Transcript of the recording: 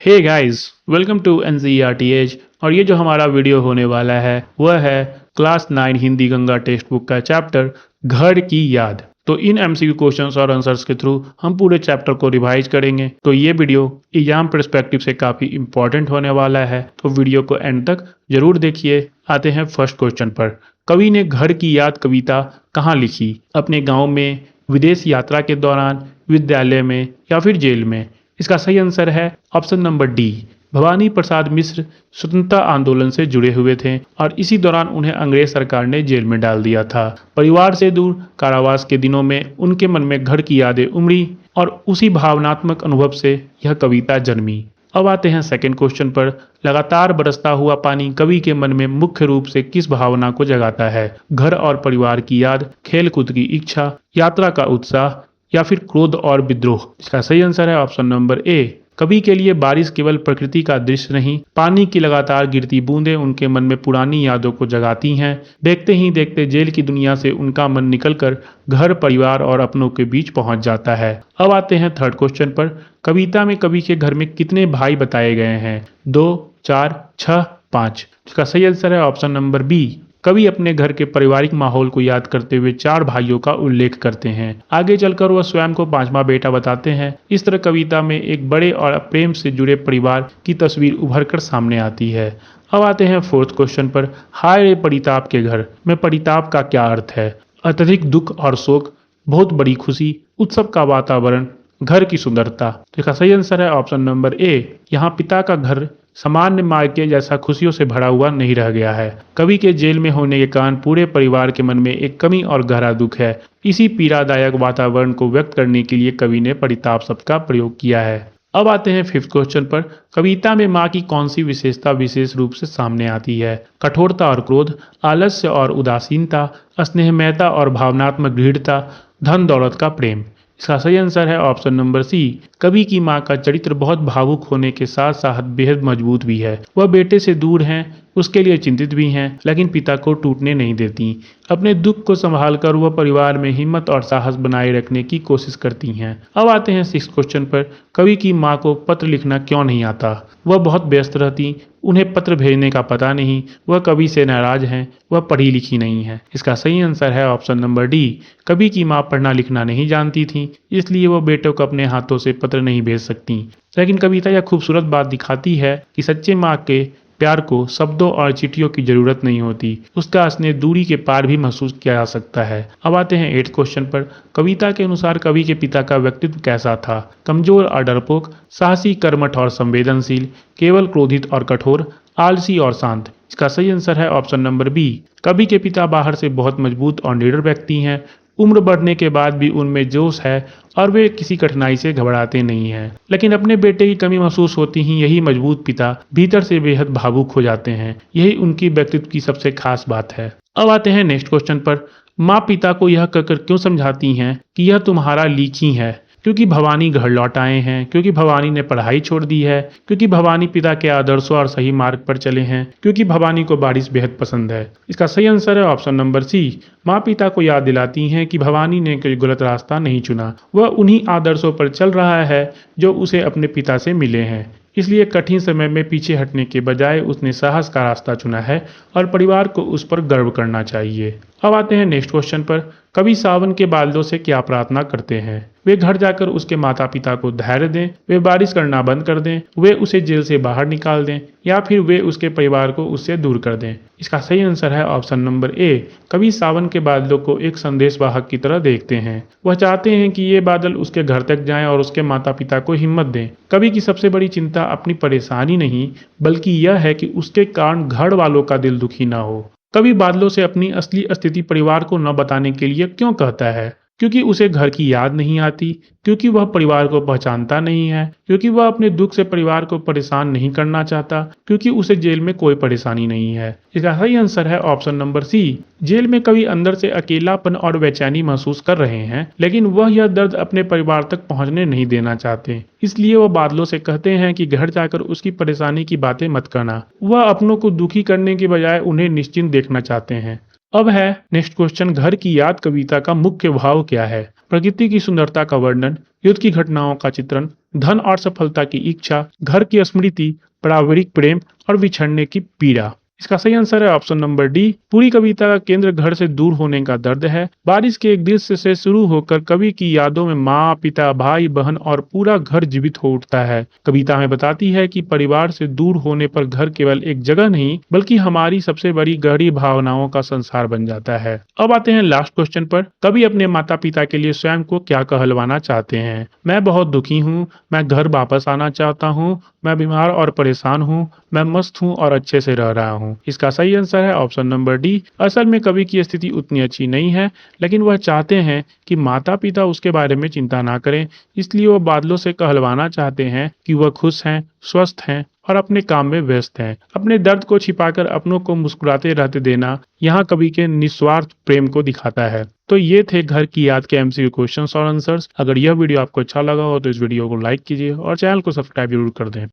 Hey guys, welcome to एनसीईआरटीएच। और ये जो हमारा वीडियो होने वाला है वह है class 9 Hindi Ganga text book का चैप्टर घर की याद। तो इन एमसीक्यू क्वेश्चंस और आंसर्स के थ्रू हम पूरे चैप्टर को रिवाइज करेंगे। तो ये वीडियो एग्जाम पर्सपेक्टिव से काफ़ी इंपॉर्टेंट होने वाला है, तो वीडियो को एंड तक जरूर देखिए। आते हैं फर्स्ट क्वेश्चन पर। कवि ने घर की याद कविता कहाँ लिखी? अपने गाँव में, विदेश यात्रा के दौरान, विद्यालय में या फिर जेल में? इसका सही आंसर है option number D. Bhavani Prasad Mishra स्वतंत्रता आंदोलन से जुड़े हुए थे और इसी दौरान उन्हें अंग्रेज सरकार ने जेल में डाल दिया था। परिवार से दूर कारावास के दिनों में उनके मन में घर की यादें उमड़ी और उसी भावनात्मक अनुभव से यह कविता जन्मी। अब आते हैं सेकंड क्वेश्चन पर। लगातार बरसता हुआ पानी कवि के मन में मुख्य रूप से किस भावना को जगाता है? घर और परिवार की याद, खेल कूद की इच्छा, यात्रा का उत्साह या फिर क्रोध और विद्रोह? इसका सही आंसर है ऑप्शन नंबर ए। कवि के लिए बारिश केवल प्रकृति का दृश्य नहीं, पानी की लगातार गिरती बूंदें उनके मन में पुरानी यादों को जगाती हैं। देखते ही देखते जेल की दुनिया से उनका मन निकलकर घर, परिवार और अपनों के बीच पहुंच जाता है। अब आते हैं थर्ड क्वेश्चन पर। कविता में कवि के घर में कितने भाई बताए गए हैं? 2, 4, 6, 5? इसका सही आंसर है ऑप्शन नंबर बी। कवि अपने घर के पारिवारिक माहौल को याद करते हुए 4 भाइयों का उल्लेख करते हैं। आगे चलकर वह स्वयं को 5वां बेटा बताते हैं। इस तरह कविता में एक बड़े और प्रेम से जुड़े परिवार की तस्वीर उभर कर सामने आती है। अब आते हैं फोर्थ क्वेश्चन पर। हाय रे परिताप के घर में परिताप का क्या अर्थ है? अत्यधिक दुख और शोक, बहुत बड़ी खुशी, उत्सव का वातावरण, घर की सुंदरता? तो इसका सही आंसर है ऑप्शन नंबर ए। यहाँ पिता का घर सामान्य मायके जैसा खुशियों से भरा हुआ नहीं रह गया है। कवि के जेल में होने के कारण पूरे परिवार के मन में एक कमी और गहरा दुख है। इसी पीड़ादायक वातावरण को व्यक्त करने के लिए कवि ने परिताप शब्द का प्रयोग किया है। अब आते हैं फिफ्थ क्वेश्चन पर। कविता में माँ की कौन सी विशेषता विशेष रूप से सामने आती है? कठोरता और क्रोध, आलस्य और उदासीनता, स्नेहमयता और भावनात्मक दृढ़ता, धन दौलत का प्रेम? इसका सही आंसर है ऑप्शन नंबर सी। कवि की मां का चरित्र बहुत भावुक होने के साथ साथ बेहद मजबूत भी है। वह बेटे से दूर हैं, उसके लिए चिंतित भी हैं, लेकिन पिता को टूटने नहीं देती। अपने दुख को संभालकर वह परिवार में हिम्मत और साहस बनाए रखने की कोशिश करती हैं। अब आते हैं सिक्स्थ क्वेश्चन पर। कवि की मां को पत्र लिखना क्यों नहीं आता? वह बहुत व्यस्त रहती, उन्हें पत्र भेजने का पता नहीं, वह कवि से नाराज हैं, वह पढ़ी लिखी नहीं है। इसका सही आंसर है ऑप्शन नंबर डी। कवि की मां पढ़ना लिखना नहीं जानती थी, इसलिए वह बेटों को अपने हाथों से पत्र नहीं भेज सकती। लेकिन कविता यह खूबसूरत बात दिखाती है कि सच्चे माँ के प्यार को शब्दों और चिट्ठियों की जरूरत नहीं होती, उसका स्नेह दूरी के पार भी महसूस किया जा सकता है। अब आते हैं 8th क्वेश्चन पर। कविता के अनुसार कवि के पिता का व्यक्तित्व कैसा था? कमजोर और डरपोक, साहसी, कर्मठ और संवेदनशील, केवल क्रोधित और कठोर, आलसी और शांत? इसका सही आंसर है ऑप्शन नंबर बी। कवि के पिता बाहर से बहुत मजबूत और निडर व्यक्ति हैं, उम्र बढ़ने के बाद भी उनमें जोश है और वे किसी कठिनाई से घबराते नहीं हैं। लेकिन अपने बेटे की कमी महसूस होती ही यही मजबूत पिता भीतर से बेहद भावुक हो जाते हैं। यही उनकी व्यक्तित्व की सबसे खास बात है। अब आते हैं नेक्स्ट क्वेश्चन पर। माँ पिता को यह कहकर क्यों समझाती हैं कि यह तुम्हारा लीक ही है? क्योंकि भवानी घर लौट आए हैं, क्योंकि भवानी ने पढ़ाई छोड़ दी है, क्योंकि भवानी पिता के आदर्शों और सही मार्ग पर चले हैं, क्योंकि भवानी को बारिश बेहद पसंद है? इसका सही आंसर है ऑप्शन नंबर सी। माँ पिता को याद दिलाती हैं कि भवानी ने कोई गलत रास्ता नहीं चुना, वह उन्हीं आदर्शों पर चल रहा है जो उसे अपने पिता से मिले हैं। इसलिए कठिन समय में पीछे हटने के बजाय उसने साहस का रास्ता चुना है और परिवार को उस पर गर्व करना चाहिए। अब आते हैं नेक्स्ट क्वेश्चन पर। कवि सावन के बादलों से क्या प्रार्थना करते हैं? वे घर जाकर उसके माता पिता को धैर्य दें, वे बारिश करना बंद कर दें, वे उसे जेल से बाहर निकाल दें, या फिर वे उसके परिवार को उससे दूर कर दें? इसका सही आंसर है ऑप्शन नंबर ए। कवि सावन के बादलों को एक संदेशवाहक की तरह देखते हैं। वह चाहते हैं कि ये बादल उसके घर तक जाएं और उसके माता पिता को हिम्मत दें। कवि की सबसे बड़ी चिंता अपनी परेशानी नहीं, बल्कि यह है कि उसके कारण घर वालों का दिल दुखी ना हो। कवि बादलों से अपनी असली स्थिति परिवार को न बताने के लिए क्यों कहता है? क्योंकि उसे घर की याद नहीं आती, क्योंकि वह परिवार को पहचानता नहीं है, क्योंकि वह अपने दुख से परिवार को परेशान नहीं करना चाहता, क्योंकि उसे जेल में कोई परेशानी नहीं है। इसका सही आंसर है ऑप्शन नंबर सी। जेल में कवि अंदर से अकेलापन और बेचैनी महसूस कर रहे हैं, लेकिन वह यह दर्द अपने परिवार तक पहुंचने नहीं देना चाहते। इसलिए वह बादलों से कहते हैं कि घर जाकर उसकी परेशानी की बातें मत करना। वह अपनों को दुखी करने के बजाय उन्हें निश्चिंत देखना चाहते हैं। अब है नेक्स्ट क्वेश्चन। घर की याद कविता का मुख्य भाव क्या है? प्रकृति की सुंदरता का वर्णन, युद्ध की घटनाओं का चित्रण, धन और सफलता की इच्छा, घर की स्मृति, पारिवारिक प्रेम और बिछड़ने की पीड़ा। इसका सही आंसर है ऑप्शन नंबर डी। पूरी कविता का केंद्र घर से दूर होने का दर्द है। बारिश के एक दृश्य से शुरू होकर कवि की यादों में माँ, पिता, भाई, बहन और पूरा घर जीवित हो उठता है। कविता हमें बताती है कि परिवार से दूर होने पर घर केवल एक जगह नहीं बल्कि हमारी सबसे बड़ी गहरी भावनाओं का संसार बन जाता है। अब आते हैं लास्ट क्वेश्चन पर। कवि अपने माता पिता के लिए स्वयं को क्या कहलवाना चाहते हैं? मैं बहुत दुखी हूँ, मैं घर वापस आना चाहता हूँ, मैं बीमार और परेशान हूँ, मैं मस्त हूँ और अच्छे से रह रहा हूँ। इसका सही आंसर है ऑप्शन नंबर डी। असल में कवि की स्थिति उतनी अच्छी नहीं है, लेकिन वह चाहते हैं कि माता पिता उसके बारे में चिंता ना करें, इसलिए वह बादलों से कहलवाना चाहते हैं कि वह खुश हैं, स्वस्थ हैं और अपने काम में व्यस्त हैं। अपने दर्द को छिपाकर अपनों को मुस्कुराते रहते देना यहाँ कवि के निस्वार्थ प्रेम को दिखाता है। तो ये थे घर की याद के एमसीक्यू क्वेश्चंस और आंसर्स। अगर यह वीडियो आपको अच्छा लगा हो तो इस वीडियो को लाइक कीजिए और चैनल को सब्सक्राइब जरूर कर दें।